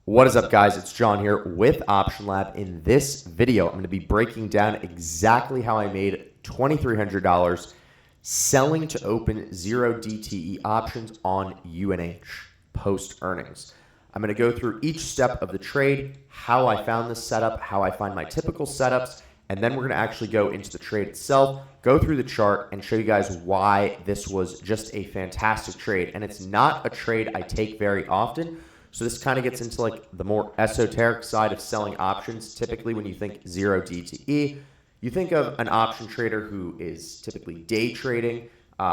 What is up, guys? It's John here with Option Lab. In this video, I'm going to be breaking down exactly how I made $2,300 selling to open 0 DTE options on UNH post earnings. I'm going to go through each step of the trade, how I found this setup, how I find my typical setups, and then we're going to actually go into the trade itself, go through the chart, and show you guys why this was just a fantastic trade. And it's not a trade I take very often. So this kind of gets into like the more esoteric side of selling options. Typically, when you think 0 DTE, you think of an option trader who is typically day trading.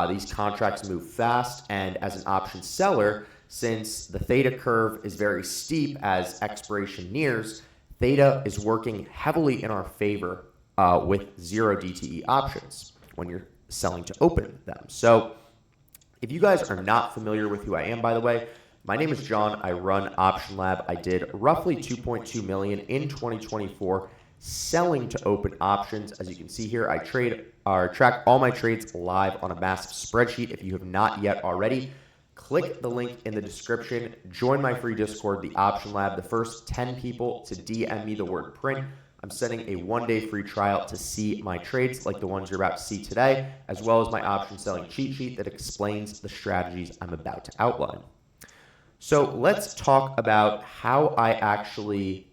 These contracts move fast, and as an option seller, since the theta curve is very steep as expiration nears, theta is working heavily in our favor with 0 DTE options when you're selling to open them. So if you guys are not familiar with who I am, by the way, my name is John. I run Option Lab. I did roughly 2.2 million in 2024 selling to open options. As you can see here, I track all my trades live on a massive spreadsheet. If you have not yet already, click the link in the description. Join my free Discord, the Option Lab. The first 10 people to DM me the word print, I'm sending a 1-day free trial to see my trades like the ones you're about to see today, as well as my option selling cheat sheet that explains the strategies I'm about to outline. So let's talk about how I actually,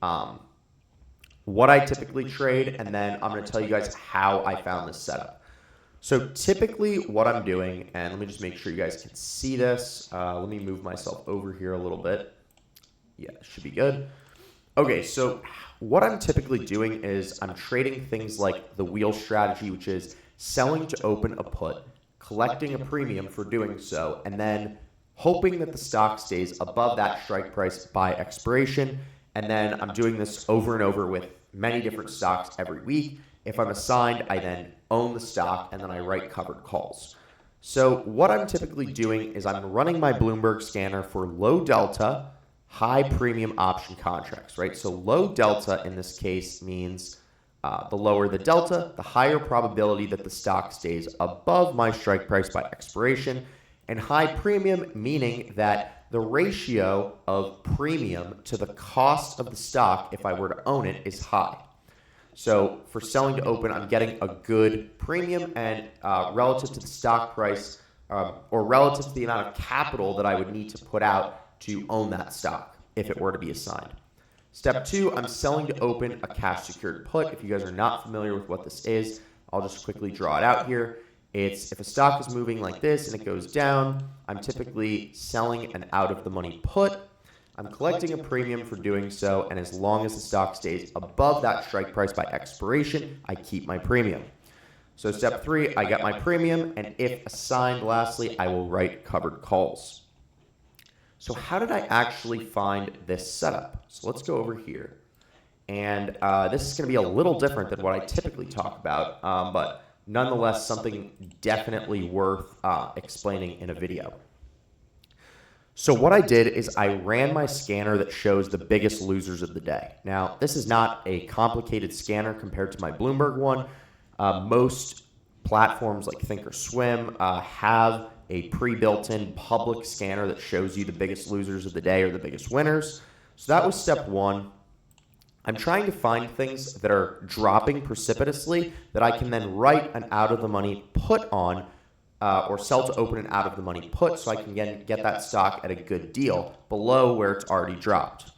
what I typically trade, and then I'm going to tell you guys how I found this setup. So typically what I'm doing, and let me just make sure you guys can see this. Let me move myself over here a little bit. Yeah, should be good. Okay, so what I'm typically doing is I'm trading things like the wheel strategy, which is selling to open a put, collecting a premium for doing so, and then hoping that the stock stays above that strike price by expiration. And then I'm doing this over and over with many different stocks every week. If I'm assigned, I then own the stock, and then I write covered calls. So what I'm typically doing is I'm running my Bloomberg scanner for low delta, high premium option contracts, right? So low delta in this case means the lower the delta, the higher probability that the stock stays above my strike price by expiration. And high premium, meaning that the ratio of premium to the cost of the stock, if I were to own it, is high. So for selling to open, I'm getting a good premium, and relative to the stock price, or relative to the amount of capital that I would need to put out to own that stock if it were to be assigned. Step 2, I'm selling to open a cash secured put. If you guys are not familiar with what this is, I'll just quickly draw it out here. It's if a stock is moving like this and it goes down, I'm typically selling an out-of-the-money put. I'm collecting a premium for doing so, and as long as the stock stays above that strike price by expiration, I keep my premium. So step 3, I get my premium, and if assigned, lastly, I will write covered calls. So how did I actually find this setup? So let's go over here. And this is going to be a little different than what I typically talk about, but nonetheless, something definitely worth explaining in a video. So what I did is I ran my scanner that shows the biggest losers of the day. Now, this is not a complicated scanner compared to my Bloomberg one. Most platforms like Thinkorswim have a pre-built-in public scanner that shows you the biggest losers of the day or the biggest winners. So that was step 1. I'm trying to find things that are dropping precipitously that I can then write an out-of-the-money put on or sell to open an out-of-the-money put so I can get that stock at a good deal below where it's already dropped.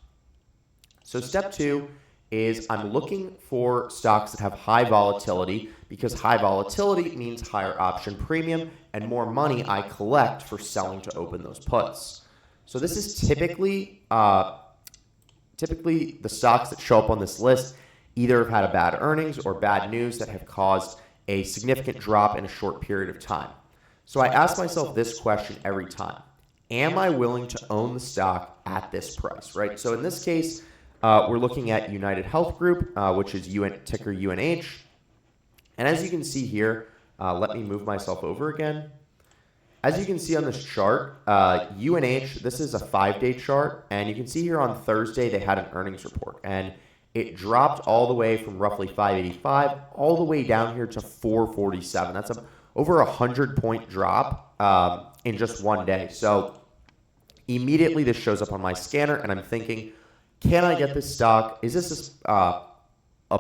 So step 2 is I'm looking for stocks that have high volatility, because high volatility means higher option premium and more money I collect for selling to open those puts. So this is typically the stocks that show up on this list either have had a bad earnings or bad news that have caused a significant drop in a short period of time. So I ask myself this question every time. Am I willing to own the stock at this price, right? So in this case, we're looking at United Health Group, which is ticker UNH. And as you can see here, let me move myself over again. As you can see on this chart, UNH, this is a 5-day chart, and you can see here on Thursday they had an earnings report, and it dropped all the way from roughly 585 all the way down here to 447. That's over a 100-point drop in just one day. So immediately this shows up on my scanner, and I'm thinking, can I get this stock? Is this a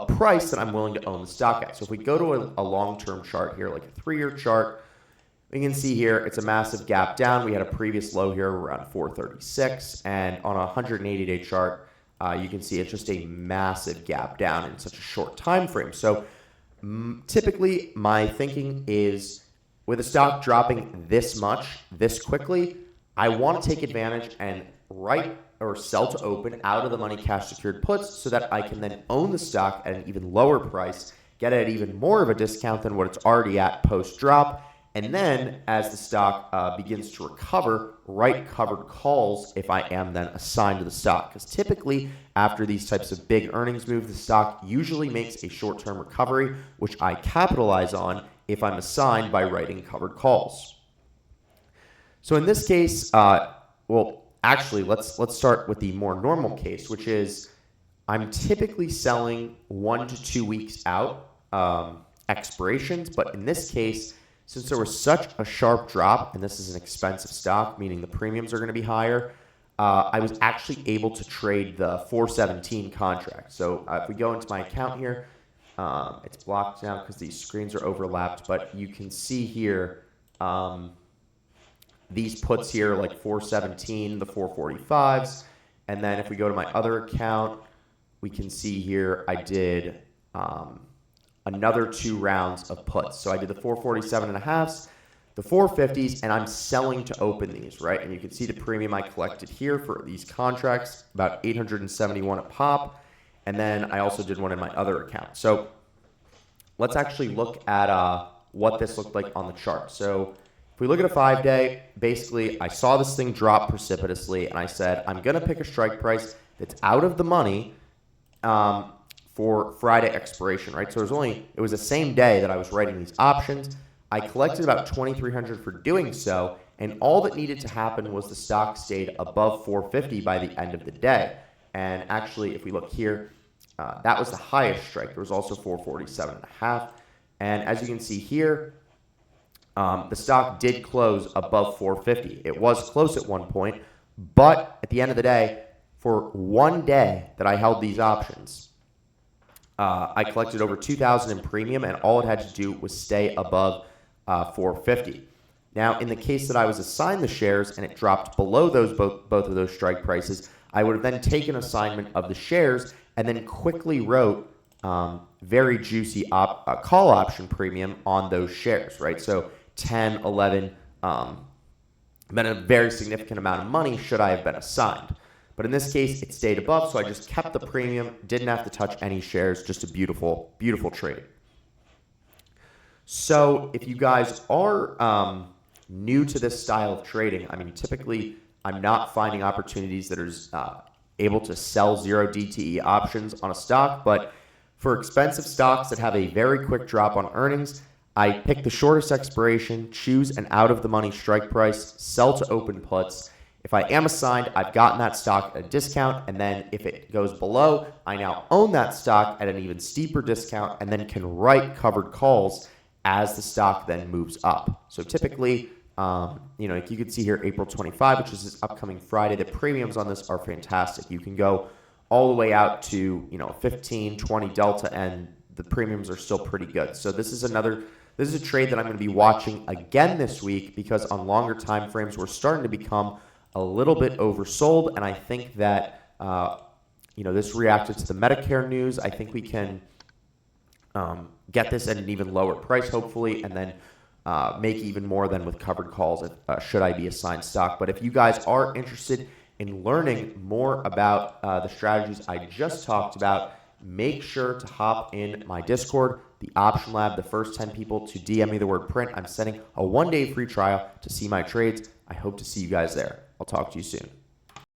price that I'm willing to own the stock at? So if we go to a long-term chart here, like a 3-year chart, we can see here it's a massive gap down. We had a previous low here around 436, and on a 180-day chart, you can see it's just a massive gap down in such a short time frame. So typically, my thinking is with a stock dropping this much, this quickly, I want to take advantage and write or sell to open out of the money cash secured puts so that I can then own the stock at an even lower price, get it at even more of a discount than what it's already at post drop. And then as the stock begins to recover, write covered calls if I am then assigned to the stock. Because typically after these types of big earnings move, the stock usually makes a short-term recovery, which I capitalize on if I'm assigned by writing covered calls. So in this case, actually, let's start with the more normal case, which is I'm typically selling 1 to 2 weeks out expirations, but in this case, since there was such a sharp drop, and this is an expensive stock, meaning the premiums are going to be higher, I was actually able to trade the 417 contract. So if we go into my account here, it's blocked now because these screens are overlapped, but you can see here these puts here like 417, the 445s, and then if we go to my other account, we can see here I did another 2 rounds of puts. So I did the 447.5s, the 450s, and I'm selling to open these, right? And you can see the premium I collected here for these contracts, about 871 a pop. And then I also did one in my other account. So let's actually look at what this looked like on the chart. So if we look at a 5-day, basically I saw this thing drop precipitously, and I said, I'm going to pick a strike price that's out of the money for Friday expiration, right? So it was the same day that I was writing these options. I collected about $2,300 for doing so, and all that needed to happen was the stock stayed above 450 by the end of the day. And actually, if we look here, that was the highest strike. There was also 447.5. And as you can see here, the stock did close above 450. It was close at one point, but at the end of the day, for one day that I held these options, I collected over $2,000 in premium, and all it had to do was stay above 450. Now, in the case that I was assigned the shares and it dropped below both of those strike prices, I would have then taken assignment of the shares and then quickly wrote very juicy call option premium on those shares, right? So 10, 11, meant a very significant amount of money should I have been assigned. But in this case, it stayed above, so I just kept the premium, didn't have to touch any shares, just a beautiful, beautiful trade. So if you guys are new to this style of trading, I mean, typically I'm not finding opportunities that are able to sell 0 DTE options on a stock, but for expensive stocks that have a very quick drop on earnings, I pick the shortest expiration, choose an out-of-the-money strike price, sell to open puts. If I am assigned, I've gotten that stock at a discount, and then if it goes below, I now own that stock at an even steeper discount and then can write covered calls as the stock then moves up. So typically, like you can see here, April 25, which is this upcoming Friday, the premiums on this are fantastic. You can go all the way out to 15, 20 delta, and the premiums are still pretty good. So this is a trade that I'm going to be watching again this week, because on longer time frames we're starting to become a little bit oversold, and I think that this reacted to the Medicare news. I think we can get this at an even lower price, hopefully, and then make even more than with covered calls should I be assigned stock. But if you guys are interested in learning more about the strategies I just talked about, make sure to hop in my Discord, the Option Lab. The first 10 people to DM me the word print, I'm sending a 1-day free trial to see my trades. I hope to see you guys there. I'll talk to you soon.